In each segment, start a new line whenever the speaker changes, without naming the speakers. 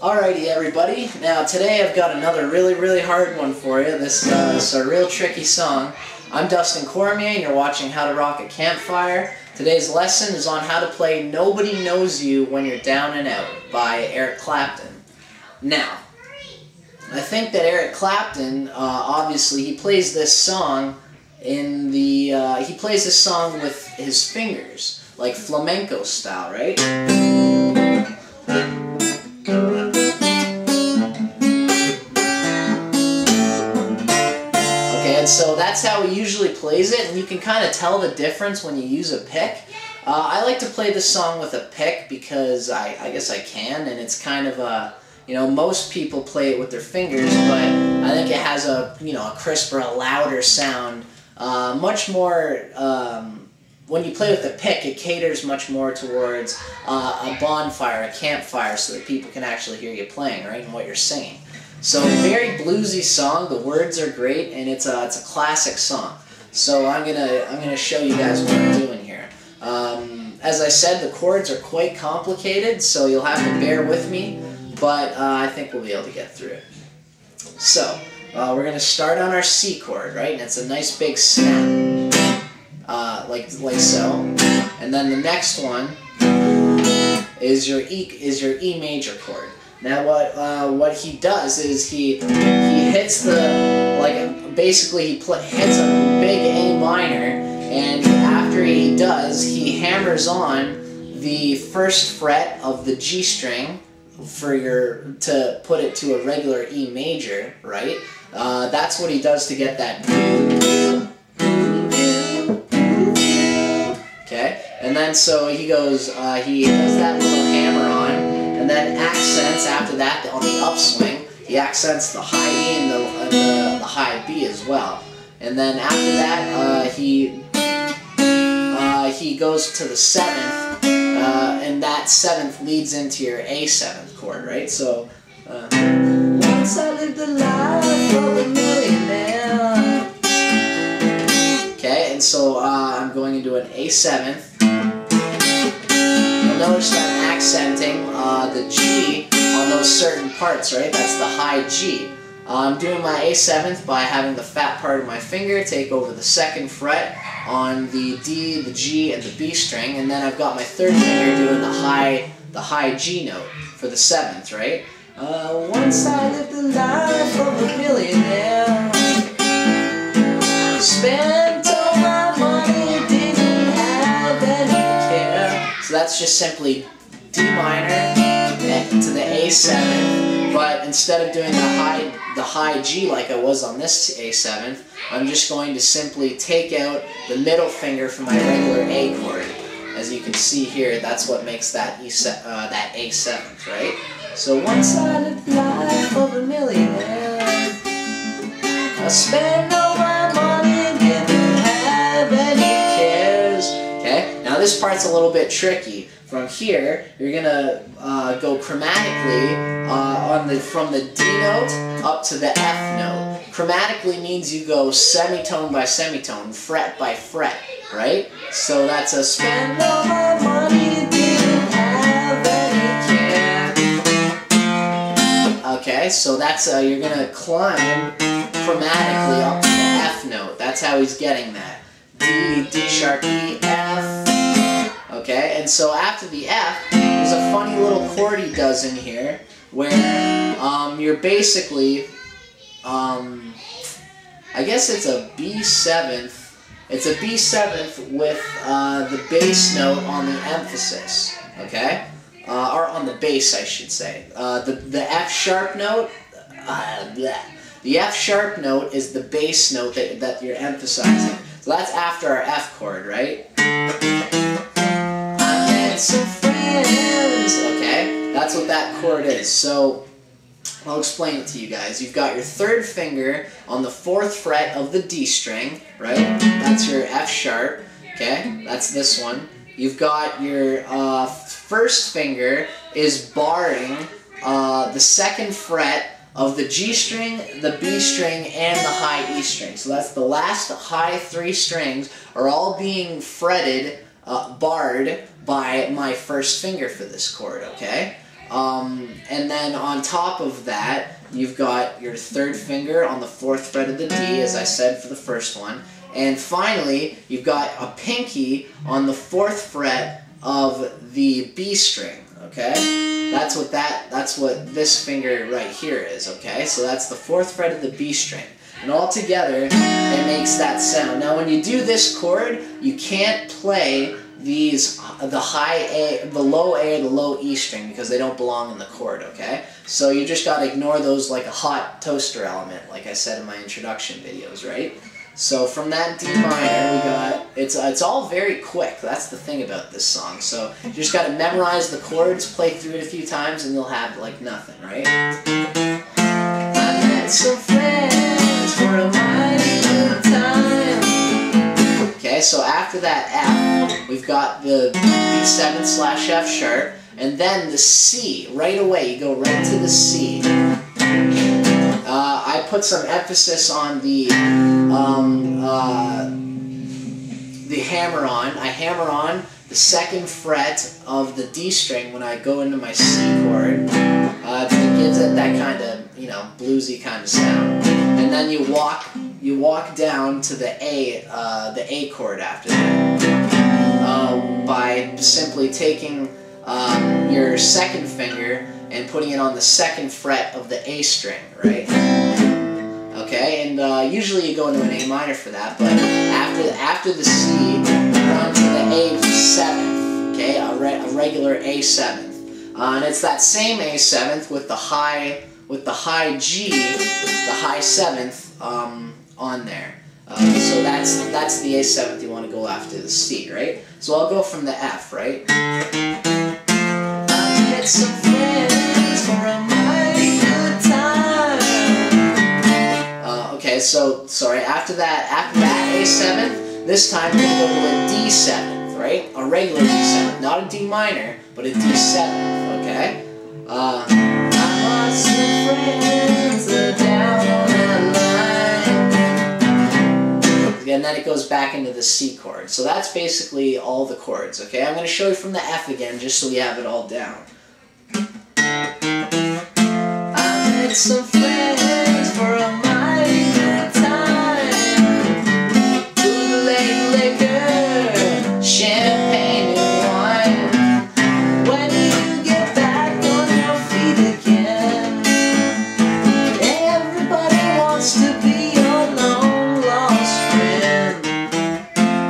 Alrighty everybody, now today I've got another really hard one for you. This is a real tricky song. I'm Dustin Cormier and you're watching How to Rock a Campfire. Today's lesson is on how to play Nobody Knows You When You're Down and Out by Eric Clapton. Now, I think that Eric Clapton, obviously he plays this song in the, he plays this song with his fingers, like flamenco style, right? So that's how he usually plays it, and you can kind of tell the difference when you use a pick. I like to play this song with a pick because I guess I can, and it's kind of a, you know, most people play it with their fingers, but I think it has a, you know, a crisper, a louder sound. Much more, when you play with a pick, it caters much more towards a bonfire, a campfire, so that people can actually hear you playing, right, and what you're singing. So, very bluesy song. The words are great, and it's a classic song. So I'm gonna show you guys what I'm doing here. As I said, the chords are quite complicated, so you'll have to bear with me. But I think we'll be able to get through it. So we're gonna start on our C chord, right? And it's a nice big snap, like so. And then the next one is your E major chord. Now what he does is he hits the, like, basically he hits a big A minor, and after he does, he hammers on the first fret of the G string to put it to a regular E major, right? That's what he does to get that. Okay, and then so he goes, he does that little hammer on. And then accents after that on the upswing. He accents the high E and the high B as well. And then after that, he goes to the 7th, and that 7th leads into your A7th chord, right? So, once I lived the life of a millionaire. Okay, and so I'm going into an A7th. Notice that I'm accenting the G on those certain parts, right? That's the high G. I'm doing my A7th by having the fat part of my finger take over the 2nd fret on the D, the G, and the B string, and then I've got my 3rd finger doing the high G note for the 7th, right? Once I lived the life of a millionaire, spent all my money, didn't have any care. So that's just simply D minor to the A7, but instead of doing the high G like I was on this A7, I'm just going to simply take out the middle finger from my regular A chord. As you can see here, that's what makes that that A7th, right? So once I lived the life of a millionaire, I spent all my money, didn't have any cares. Okay, now this part's a little bit tricky. From here, you're gonna go chromatically from the D note up to the F note. Chromatically means you go semitone by semitone, fret by fret, right? So that's a spend all my money, didn't have any care. Okay, so that's you're gonna climb chromatically up to the F note. That's how he's getting that. D, D sharp, E, F. Okay, and so after the F, there's a funny little chord he does in here where you're basically, I guess it's a B7th. It's a B7th with the bass note on the emphasis, okay? Or on the bass, I should say. The F sharp note, the F sharp note is the bass note that you're emphasizing. So that's after our F chord, right? Some friends. Okay, that's what that chord is. So I'll explain it to you guys. You've got your 3rd finger on the 4th fret of the D string, right? That's your F sharp. Okay, that's this one. You've got your 1st finger is barring the 2nd fret of the G string, the B string, and the high E string. So that's the last high 3 strings are all being fretted, barred by my 1st finger for this chord, okay? And then on top of that, you've got your third finger on the 4th fret of the D, as I said for the first one. And finally, you've got a pinky on the 4th fret of the B string, okay? That's what this finger right here is, okay? So that's the 4th fret of the B string. And all together, it makes that sound. Now when you do this chord, you can't play these, the high A, the low A or the low E string, because they don't belong in the chord, okay? So you just gotta ignore those like a hot toaster element, like I said in my introduction videos, right? So from that D minor, we got, it's all very quick. That's the thing about this song. So you just gotta memorize the chords, play through it a few times, and you'll have like nothing, right? I met some friends for a mighty good time. Okay, so after that F, we've got the B7/F sharp, and then the C. Right away, you go right to the C. I put some emphasis on the hammer-on. I hammer on the 2nd fret of the D string when I go into my C chord. It gives it that kind of, you know, bluesy kind of sound. And then you walk down to the A chord after that by simply taking your 2nd finger and putting it on the 2nd fret of the A string, right? Okay, and usually you go into an A minor for that, but after the C, you're on to the A7th, okay, a regular A7th, and it's that same A7th with the high G, the high 7th on there. So that's the A7th you want to go after the C, right? So I'll go from the F, right? I met some friends for a mighty good time. Okay, so sorry. After that A7th, this time we're gonna go to a D7th, right? A regular D7th, not a D minor, but a D7th. Okay. I lost some friends down that line. And then it goes back into the C chord. So that's basically all the chords. Okay, I'm gonna show you from the F again, just so we have it all down. I met some friends for a mighty good time. Bootleg liquor, champagne and wine. When you get back on your feet again, everybody wants to be your long lost friend.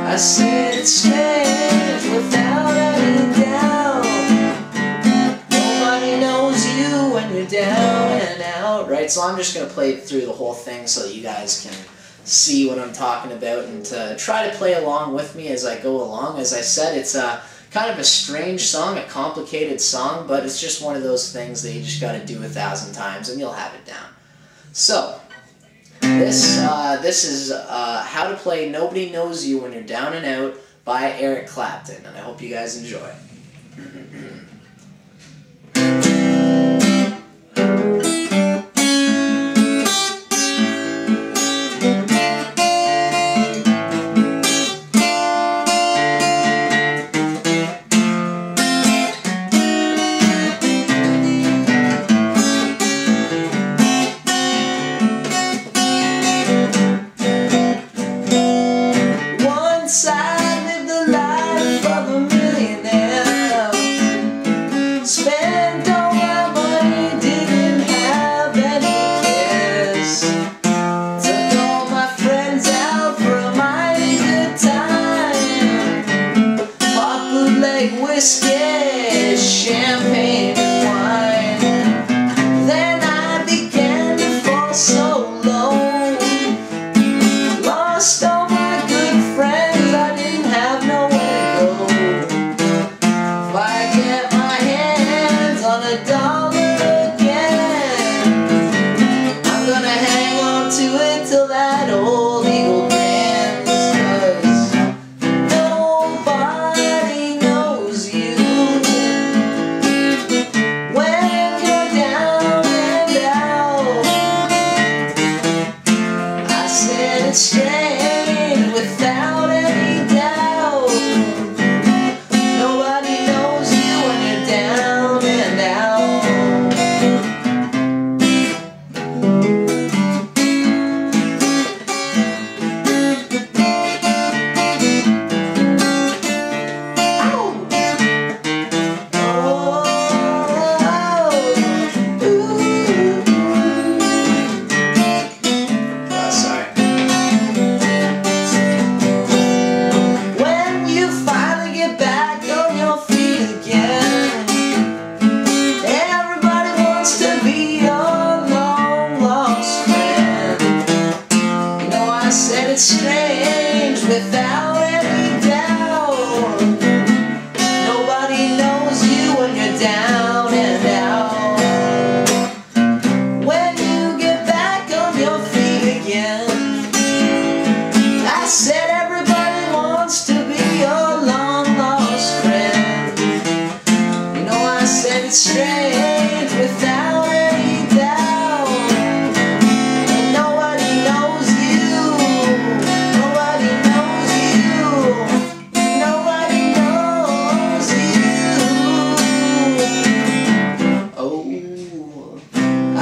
I said it's strange without any doubt. Nobody knows you when you're down and out, right? So I'm just going to play through the whole thing so that you guys can see what I'm talking about and to try to play along with me as I go along. As I said, it's kind of a strange song, a complicated song, but it's just one of those things that you just got to do 1,000 times and you'll have it down. So, this is How to Play Nobody Knows You When You're Down and Out by Eric Clapton, and I hope you guys enjoy. Whiskey, champagne and wine. Then I began to fall so low. Lost all my good friends, I didn't have nowhere to go. If I get my hands on $1 again, I'm gonna hang on to it till that old eagle lands. 'Cause nobody knows you when you're down and out. I said it's strange without any doubt. Nobody knows you when you're down and out.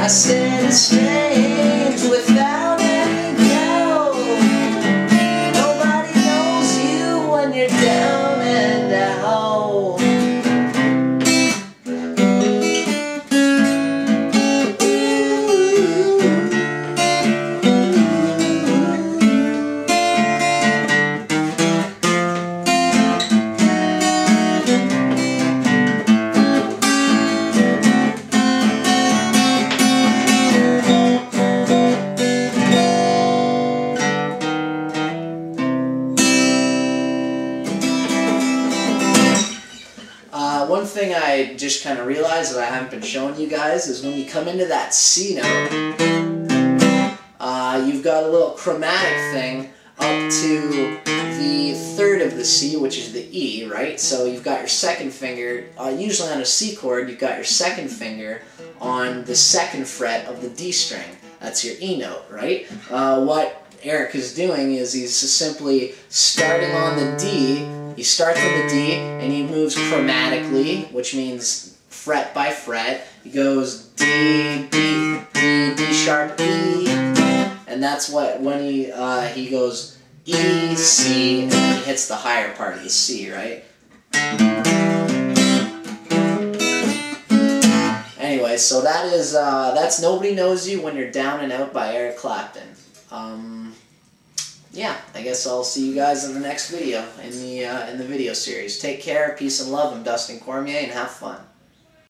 I said it's strange without any doubt. Nobody knows you when you're down and out. One thing I just kind of realized that I haven't been showing you guys is when you come into that C note, you've got a little chromatic thing up to the third of the C, which is the E, right? So you've got your second finger, usually on a C chord, you've got your second finger on the second fret of the D string. That's your E note, right? What Eric is doing is he's simply starting on the D. He starts with the D and he moves chromatically, which means fret by fret. He goes D, B, D, D sharp, E, and that's what when he goes E, C, and then he hits the higher part of the C, right? Anyway, so that's Nobody Knows You When You're Down and Out by Eric Clapton. Yeah, I guess I'll see you guys in the next video, in the video series. Take care, peace and love. I'm Dustin Cormier, and have fun.